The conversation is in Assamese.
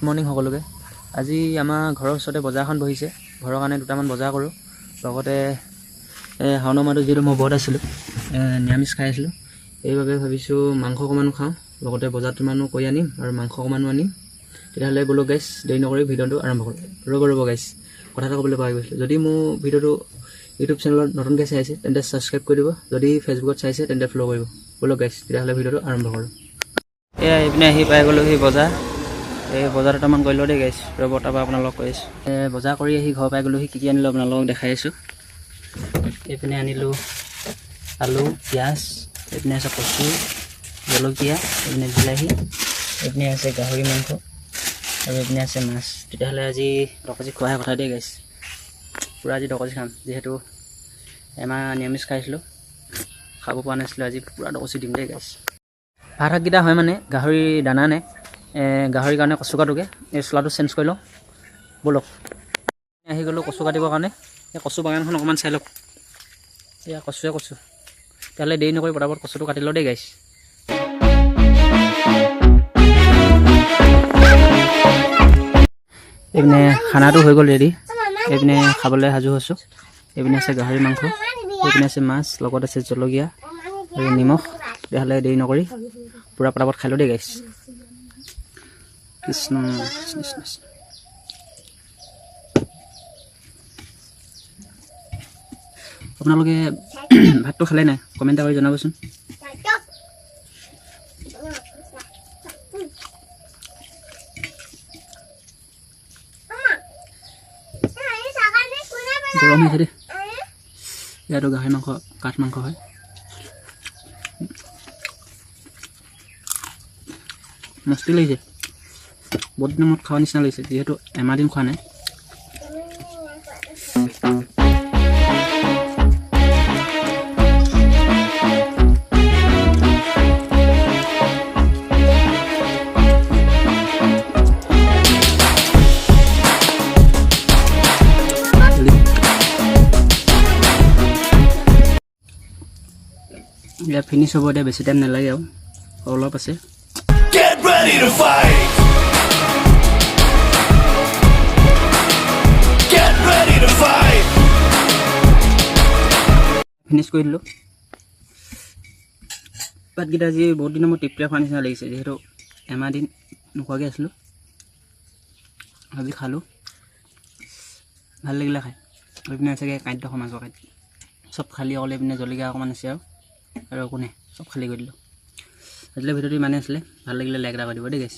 মৰ্নিং সকলোকে। আজি আমাৰ ঘৰৰ ওচৰতে বজাৰখন বহিছে, ঘৰৰ কাৰণে দুটামান বজাৰ কৰোঁ। লগতে শাওনৰ মাহটো যিহেতু মই ব্ৰত আছিলোঁ, নিৰামিষ খাই আছিলোঁ, এইবাবে ভাবিছোঁ মাংস অকণমানো খাওঁ, লগতে বজাৰটোমানো কৰি আনিম আৰু মাংস অকণমানো আনিম। তেতিয়াহ'লে বোলো গাইছ, দেৰি নকৰি ভিডিঅ'টো আৰম্ভ কৰোঁ। ৰ'ব গাইছ, কথা এটা ক'বলৈ পাহৰি গৈছিলোঁ। যদি মোৰ ভিডিঅ'টো ইউটিউব চেনেলত নতুনকৈ চাইছে তেন্তে ছাবস্ক্ৰাইব কৰি দিব, যদি ফেচবুকত চাইছে তেন্তে ফ'ল' কৰিব। বোলো গাইছ, তেতিয়াহ'লে ভিডিঅ'টো আৰম্ভ কৰোঁ। এইপিনে আহি পাই গ'লোঁ সেই বজাৰ। এই বজাৰ দুটামান কৰিলোঁ দেই গাইছ, ৰ'ব তাৰপৰা আপোনালোকক কৈ আছোঁ। বজাৰ কৰি আহি ঘৰ পাই গ'লোঁ, কি আনিলোঁ আপোনালোকক দেখাই আছোঁ। এইপিনে আনিলোঁ আলু, পিঁয়াজ, এইপিনে আছে কচু, জলকীয়া, এইপিনে বিলাহী, এইপিনে আছে গাহৰি মাংস আৰু এইপিনে আছে মাছ। তেতিয়াহ'লে আজি দকজি খোৱাহে কথা দেই গাইছ, পূৰা আজি দকজি খাম। যিহেতু এমাহ নিৰামিষ খাইছিলোঁ, খাব পৰা নাছিলোঁ, আজি পূৰা দকজি দিম দেই গাইছ। ভাত শাককেইটা হয় মানে গাহৰি দানা নে গাহৰিৰ কাৰণে কচু কাটোগৈ, এই চোলাটো চেঞ্জ কৰি লওঁ ব'লক। আহি গ'লোঁ কচু কাটিবৰ কাৰণে। এই কচু বাগানখন অকণমান চাই লওক, এয়া কচুৱে কচু। তেতিয়াহ'লে দেৰি নকৰি পটাপট কচুটো কাটি লওঁ দেই গাইছ। এইপিনে খানাটো হৈ গ'ল ৰেডি, এইপিনে খাবলৈ সাজু হৈছোঁ। এইপিনে আছে গাহৰি মাংস, এইপিনে আছে মাছ, লগত আছে জলকীয়া আৰু নিমখ। তেতিয়াহ'লে দেৰি নকৰি পূৰা পটাপট খাই লওঁ দেই গাইছ। কৃষ্ণ কৃষ্ণ। আপোনালোকে ভাতটো খালে নাই কমেণ্ট কৰি জনাবচোন। গৰম হৈছে দেই। ইয়াতো গাহৰি মাংস কাঠ মাংস হয়। মস্তি লাগিছে, বহুত দিনৰ মূৰত খোৱা নিচিনা লাগিছে, যিহেতু এমাহ দিন খোৱা নাই। ইয়াত ফিনিছ হ'ব, এতিয়া বেছি টাইম নালাগে আৰু অলপ আছে। Get ready to fight! Get ready to fight! Finish কৰি দিলোঁ। ভাতকেইটা আজি বহুত দিনৰ মই টিপটিয়া খোৱা নিচিনা লাগিছে, যিহেতু এমাহ দিন নোখোৱাকৈ আছিলোঁ। আজি খালোঁ, ভাল লাগিলে খাই। এইপিনে চাগে কাঁইট মাছৰ কাঁইট চব খালী, অকল এইপিনে জলকীয়া অকণমান আছে আৰু একো নাই, চব খালী কৰি দিলোঁ। আজিলৈ ভিডিঅ'টো ইমানেই আছিলে, ভাল লাগিলে লাইক এটা কৰি দিব দেই গাইছ।